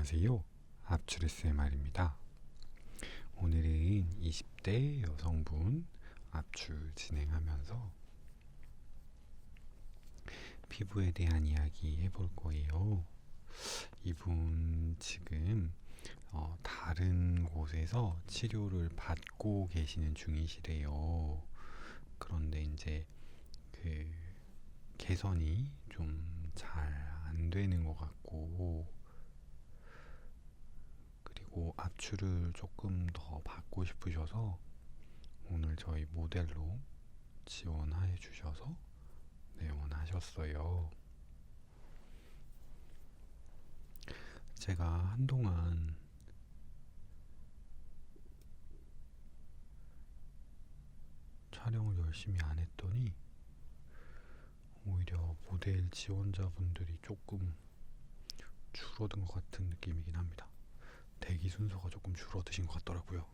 안녕하세요. 압출 SMR입니다. 오늘은 20대 여성분 압출 진행하면서 피부에 대한 이야기 해볼 거예요. 이분 지금 다른 곳에서 치료를 받고 계시는 중이시래요. 그런데 이제 그 개선이 좀 잘 안 되는 것 같고, 그리고 압출을 조금 더 받고 싶으셔서 오늘 저희 모델로 지원해 주셔서 내원하셨어요. 제가 한동안 촬영을 열심히 안 했더니 오히려 모델 지원자분들이 조금 줄어든 것 같은 느낌이긴 합니다. 대기 순서가 조금 줄어드신 것 같더라고요.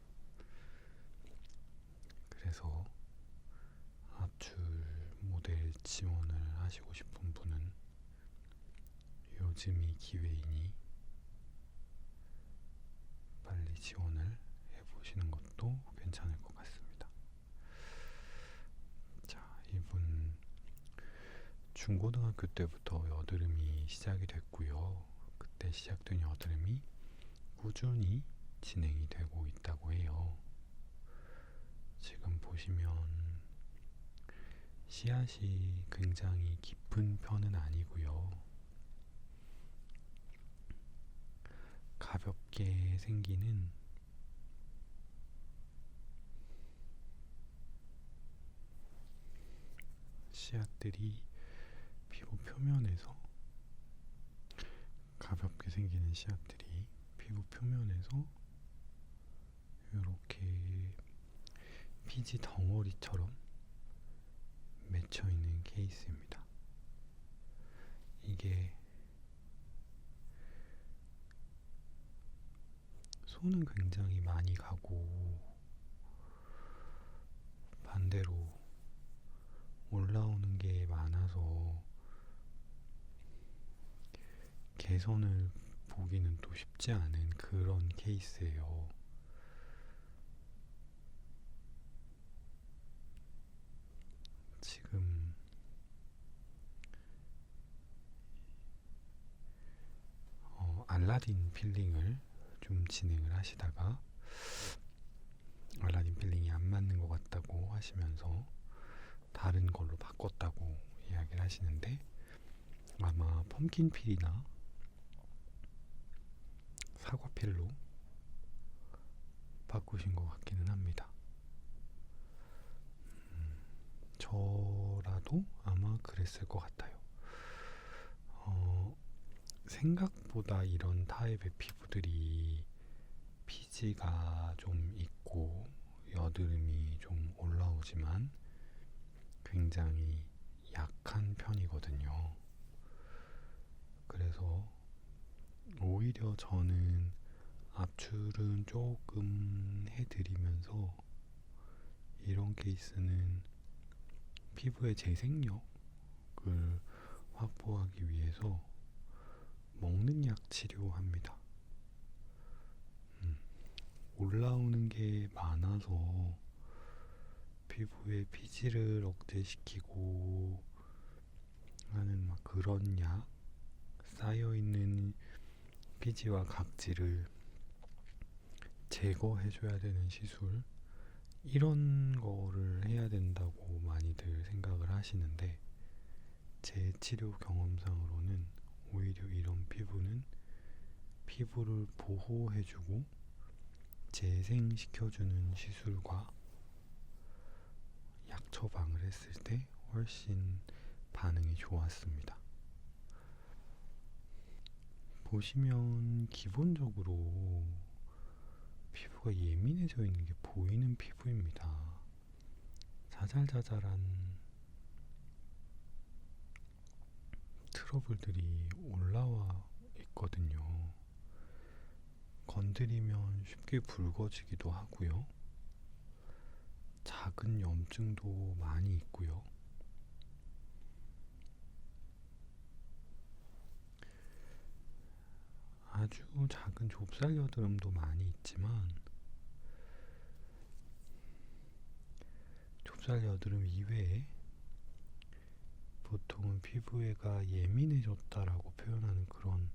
그래서 압출 모델 지원을 하시고 싶은 분은 요즘이 기회이니 빨리 지원을 해보시는 것도 괜찮을 것 같습니다. 자, 이분 중고등학교 때부터 여드름이 시작이 됐고요. 그때 시작된 여드름이 꾸준히 진행이 되고 있다고 해요. 지금 보시면 씨앗이 굉장히 깊은 편은 아니고요. 가볍게 생기는 씨앗들이 피부 표면에서 가볍게 생기는 씨앗들이 피부 표면에서 이렇게 피지 덩어리처럼 맺혀 있는 케이스입니다. 이게 손은 굉장히 많이 가고 반대로 올라오는 게 많아서 개선을 보기는 또 쉽지 않은 그런 케이스예요. 지금 알라딘 필링을 좀 진행을 하시다가 알라딘 필링이 안 맞는 것 같다고 하시면서 다른 걸로 바꿨다고 이야기를 하시는데, 아마 펌킨 필이나 사과 필로 바꾸신 것 같기는 합니다. 저라도 아마 그랬을 것 같아요. 생각보다 이런 타입의 피부들이 피지가 좀 있고 여드름이 좀 올라오지만 굉장히 약한 편이거든요. 그래서 오히려 저는 압출은 조금 해드리면서 이런 케이스는 피부의 재생력을 확보하기 위해서 먹는 약 치료합니다. 올라오는 게 많아서 피부에 피지를 억제시키고 하는 막 그런 약, 쌓여있는 피지와 각질을 제거해줘야 되는 시술, 이런 거를 해야 된다고 많이들 생각을 하시는데, 제 치료 경험상으로는 오히려 이런 피부는 피부를 보호해주고 재생시켜주는 시술과 약 처방을 했을 때 훨씬 반응이 좋았습니다. 보시면 기본적으로 피부가 예민해져 있는 게 보이는 피부입니다. 자잘자잘한 트러블들이 올라와 있거든요. 건드리면 쉽게 붉어지기도 하고요. 작은 염증도 많이 있고요. 아주 작은 좁쌀 여드름도 많이 있지만 좁쌀 여드름 이외에 보통은 피부가 예민해졌다라고 표현하는 그런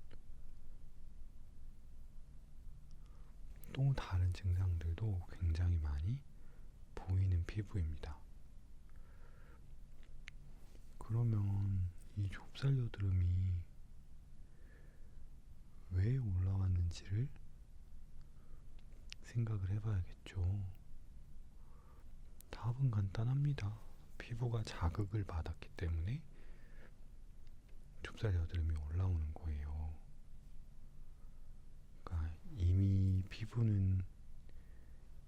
또 다른 증상들도 굉장히 많이 보이는 피부입니다. 그러면 이 좁쌀 여드름이 왜 올라왔는지를 생각을 해봐야겠죠. 답은 간단합니다. 피부가 자극을 받았기 때문에 좁쌀 여드름이 올라오는 거예요. 그러니까 이미 피부는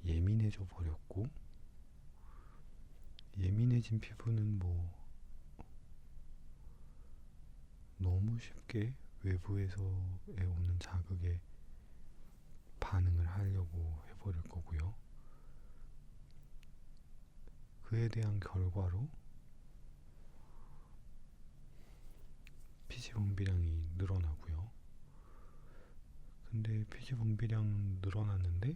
예민해져 버렸고, 예민해진 피부는 뭐 너무 쉽게 외부에서의 오는 자극에 반응을 하려고 해버릴 거고요. 그에 대한 결과로 피지 분비량이 늘어나고요. 근데 피지 분비량 늘어났는데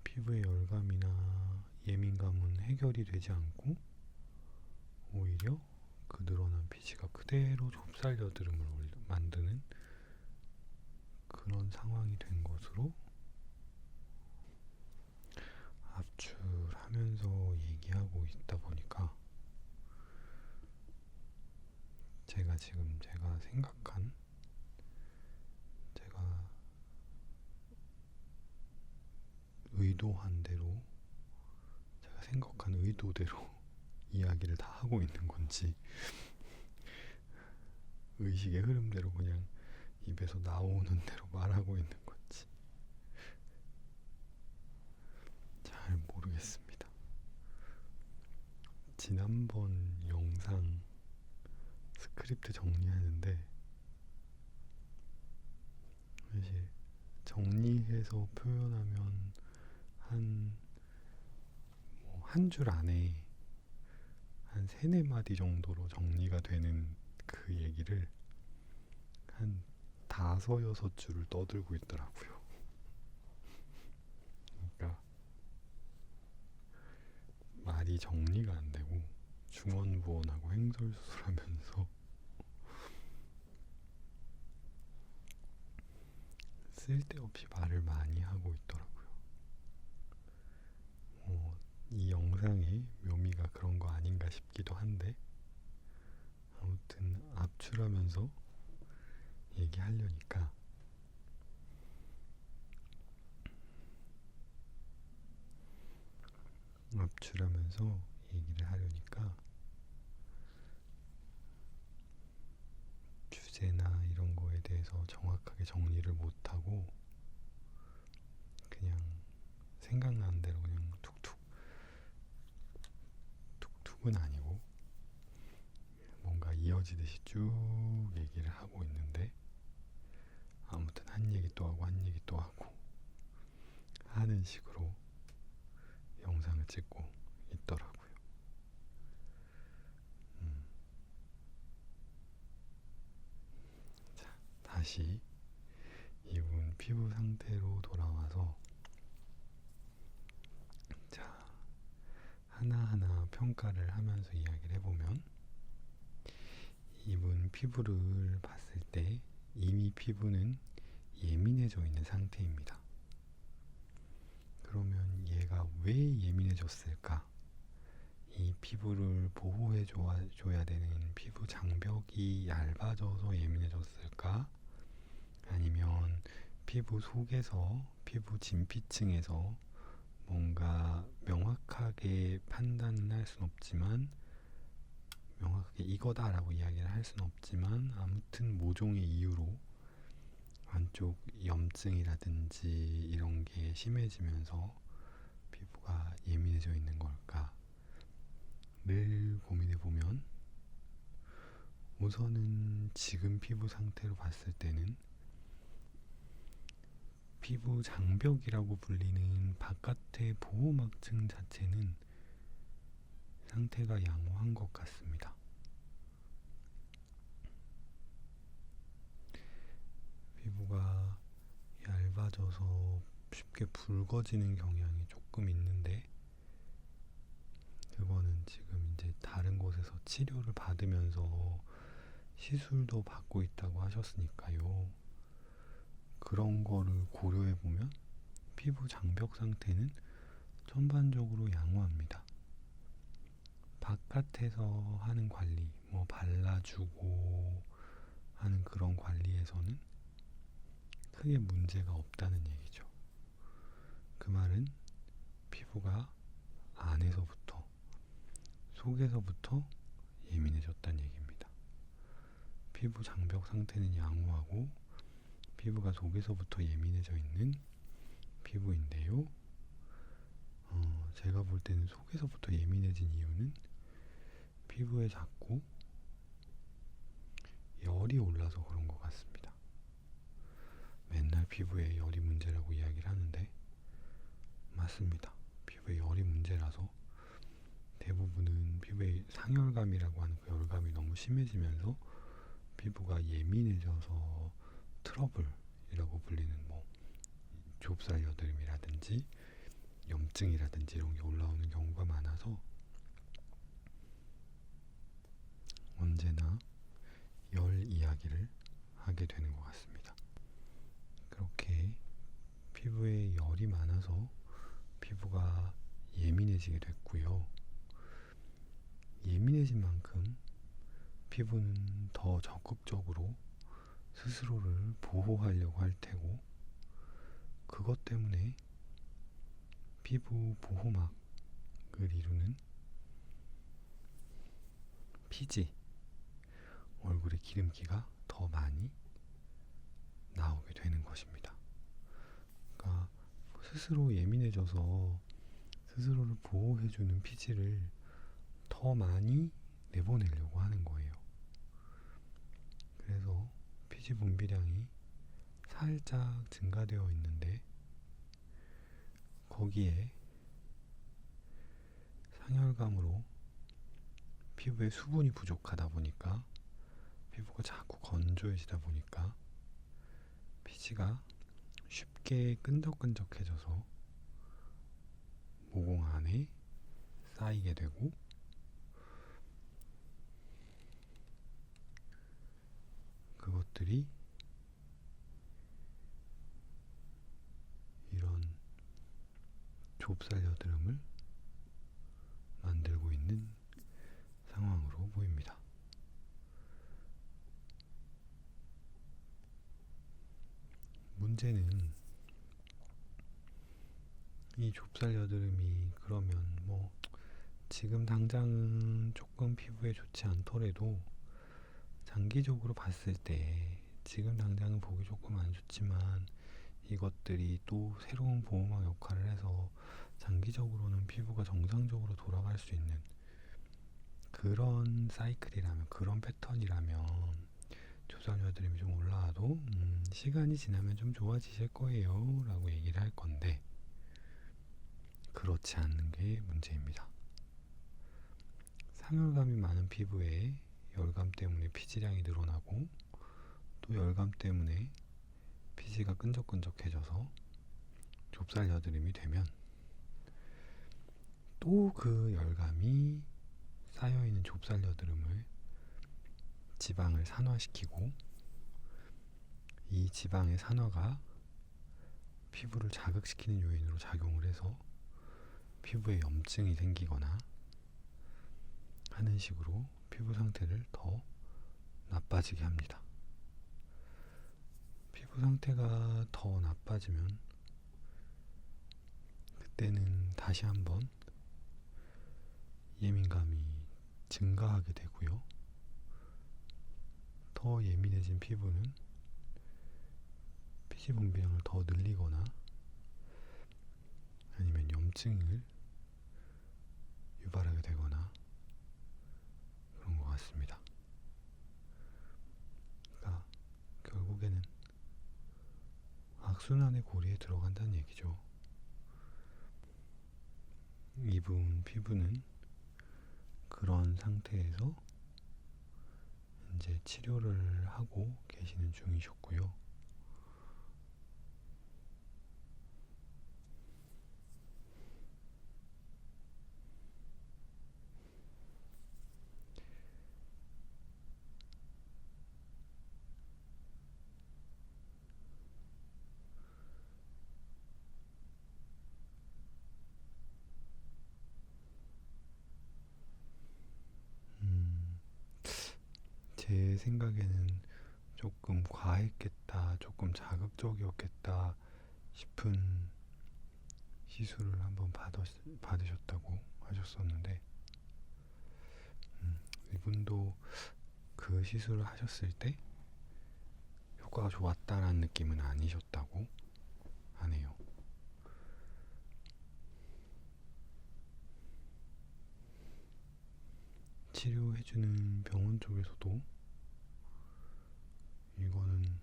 피부의 열감이나 예민감은 해결이 되지 않고 오히려 그 늘어난 피지가 그대로 좁쌀 여드름을 만드는 그런 상황이 된 것으로 압출하면서 얘기하고 있다 보니까 제가 지금 제가 생각한 제가 의도한 대로 제가 생각한 의도대로 이야기를 다 하고 있는 건지 의식의 흐름대로 그냥 입에서 나오는 대로 말하고 있는 건지 잘 모르겠습니다. 지난번 영상 스크립트 정리하는데 사실 정리해서 표현하면 한 줄 안에 한 3-4마디 정도로 정리가 되는 그 얘기를 한 5-6줄을 떠들고 있더라고요. 그러니까 말이 정리가 안 되고 중언부언하고 횡설수설하면서 쓸데없이 말을 많이 하고 있더라고요. 이 영상의 묘미가 그런 거 아닌가 싶기도 한데 아무튼 압출하면서 얘기하려니까 압출하면서 얘기를 하려니까 주제나 이런 거에 대해서 정확하게 정리를 못하고 그냥 생각나는 대로 그냥 툭툭은 아니고 뭔가 이어지듯이 쭉 얘기를 하고 있는데 아무튼 한 얘기 또 하고 한 얘기 또 하고 하는 식으로 영상을 찍고 있더라고요. 자, 다시 이분 피부 상태로 돌아와서 자, 하나하나 평가를 하면서 이야기를 해보면 이분 피부를 봤을 때 이미 피부는 예민해져 있는 상태입니다. 그러면 얘가 왜 예민해졌을까? 이 피부를 보호해 줘야 되는 피부 장벽이 얇아져서 예민해졌을까? 아니면 피부 속에서 피부 진피층에서 뭔가 명확하게 판단은 할 순 없지만 명확하게 이거다라고 이야기를 할 수는 없지만 아무튼 모종의 이유로 안쪽 염증이라든지 이런 게 심해지면서 피부가 예민해져 있는 걸까? 늘 고민해보면 우선은 지금 피부 상태로 봤을 때는 피부 장벽이라고 불리는 바깥의 보호막층 자체는 상태가 양호한 것 같습니다. 피부가 얇아져서 쉽게 붉어지는 경향이 조금 있는데, 그거는 지금 이제 다른 곳에서 치료를 받으면서 시술도 받고 있다고 하셨으니까요. 그런 거를 고려해 보면 피부 장벽 상태는 전반적으로 양호합니다. 바깥에서 하는 관리, 뭐 발라주고 하는 그런 관리에서는 크게 문제가 없다는 얘기죠. 그 말은 피부가 안에서부터, 속에서부터 예민해졌다는 얘기입니다. 피부 장벽 상태는 양호하고 피부가 속에서부터 예민해져 있는 피부인데요. 제가 볼 때는 속에서부터 예민해진 이유는 피부에 자꾸 열이 올라서 그런 것 같습니다. 맨날 피부에 열이 문제라고 이야기를 하는데 맞습니다. 피부에 열이 문제라서 대부분은 피부에 상열감이라고 하는 그 열감이 너무 심해지면서 피부가 예민해져서 트러블이라고 불리는 뭐 좁쌀 여드름이라든지 염증이라든지 이런 게 올라오는 경우가 많아서 언제나 열 이야기를 하게 되는 것 같습니다. 그렇게 피부에 열이 많아서 피부가 예민해지게 됐고요. 예민해진 만큼 피부는 더 적극적으로 스스로를 보호하려고 할 테고, 그것 때문에 피부 보호막을 이루는 피지, 얼굴에 기름기가 더 많이 나오게 되는 것입니다. 그러니까 스스로 예민해져서 스스로를 보호해주는 피지를 더 많이 내보내려고 하는 거예요. 그래서 피지 분비량이 살짝 증가되어 있는데, 거기에 상열감으로 피부에 수분이 부족하다 보니까 피부가 자꾸 건조해지다 보니까 피지가 쉽게 끈적끈적해져서 모공 안에 쌓이게 되고, 그것들이 이런 좁쌀 여드름을 만들고 있는 상황으로 보입니다. 문제는 이 좁쌀 여드름이 그러면 뭐 지금 당장은 조금 피부에 좋지 않더라도 장기적으로 봤을 때 지금 당장은 보기 조금 안 좋지만 이것들이 또 새로운 보호막 역할을 해서 장기적으로는 피부가 정상적으로 돌아갈 수 있는 그런 사이클이라면, 그런 패턴이라면 좁쌀 여드름이 좀 올라와도 시간이 지나면 좀 좋아지실 거예요 라고 얘기를 할 건데, 그렇지 않는 게 문제입니다. 상열감이 많은 피부에 열감 때문에 피지량이 늘어나고, 또 열감 때문에 피지가 끈적끈적해져서 좁쌀 여드름이 되면 또 그 열감이 쌓여있는 좁쌀 여드름을 지방을 산화시키고, 이 지방의 산화가 피부를 자극시키는 요인으로 작용을 해서 피부에 염증이 생기거나 하는 식으로 피부 상태를 더 나빠지게 합니다. 피부 상태가 더 나빠지면 그때는 다시 한번 예민감이 증가하게 되고요. 더 예민해진 피부는 피지 분비량을 더 늘리거나 아니면 염증을 유발하게 되거나 그런 것 같습니다. 그러니까 결국에는 악순환의 고리에 들어간다는 얘기죠. 이분 피부는 그런 상태에서 이제 치료를 하고 계시는 중이셨고요. 음, 제 생각에는 조금 과했겠다, 조금 자극적이었겠다 싶은 시술을 한번 받으셨다고 하셨었는데, 이분도 그 시술을 하셨을 때 효과가 좋았다라는 느낌은 아니셨다고 하네요. 치료해주는 병원 쪽에서도 이거는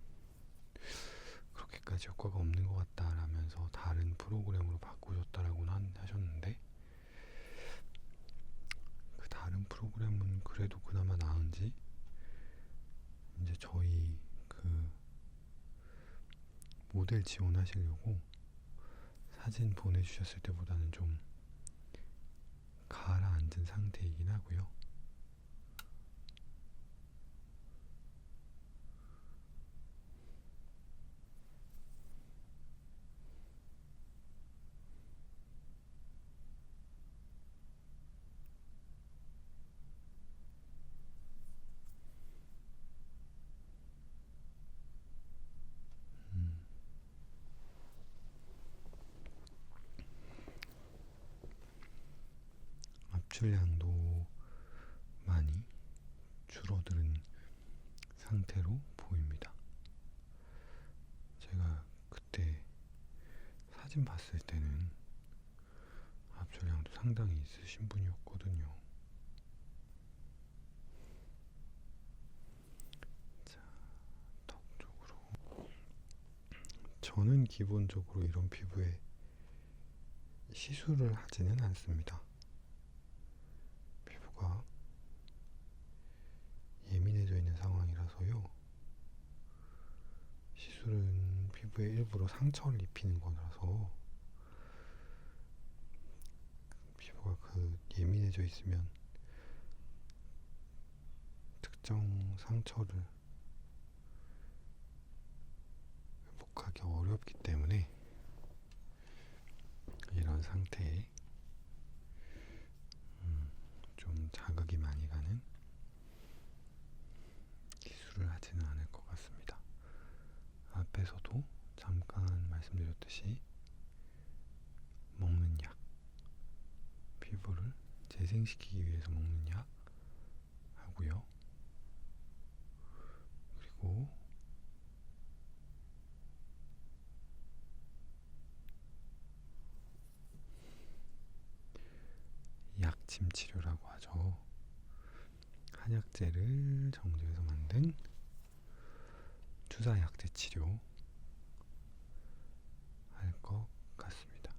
그렇게까지 효과가 없는 것 같다라면서 다른 프로그램으로 바꾸셨다라고는 하셨는데, 그 다른 프로그램은 그래도 그나마 나은지 이제 저희 그 모델 지원하시려고 사진 보내주셨을 때보다는 좀 가라앉은 상태이긴 하고요. 압출량도 많이 줄어든 상태로 보입니다. 제가 그때 사진 봤을 때는 압출량도 상당히 있으신 분이었거든요. 자, 턱 쪽으로. 저는 기본적으로 이런 피부에 시술을 하지는 않습니다. 피부가 예민해져 있는 상황이라서요. 시술은 피부에 일부러 상처를 입히는 거라서 피부가 그 예민해져 있으면 특정 상처를 회복하기 어렵기 때문에 이런 상태에 좀 자극이 많이 가는 기술을 하지는 않을 것 같습니다. 앞에서도 잠깐 말씀드렸듯이 먹는 약, 피부를 재생시키기 위해서 먹는 약 하고요. 그리고 약침 치료라고 하죠. 한약재를 정제해서 만든 주사약제 치료 할 것 같습니다.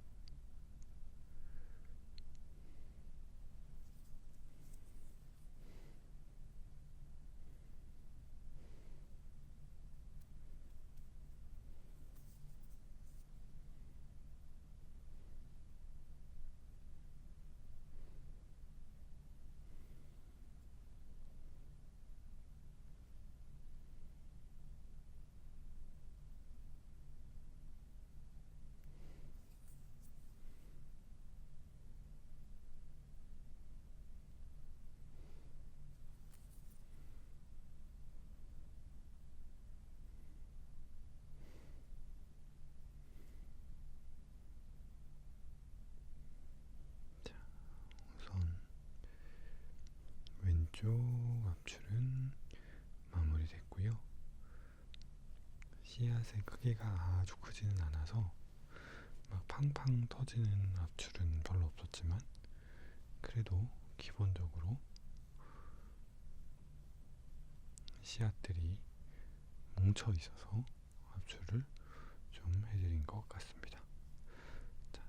우선 왼쪽 압출은 마무리됐고요. 씨앗의 크기가 아주 크지는 않아서 막 팡팡 터지는 압출은 별로 없었지만, 그래도 기본적으로 씨앗들이 뭉쳐 있어서 압출을 좀 해드린 것 같습니다. 자,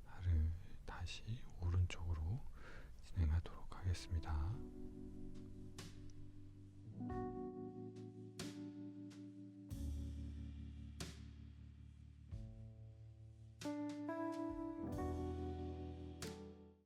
다시 오른쪽으로 진행하도록 하겠습니다.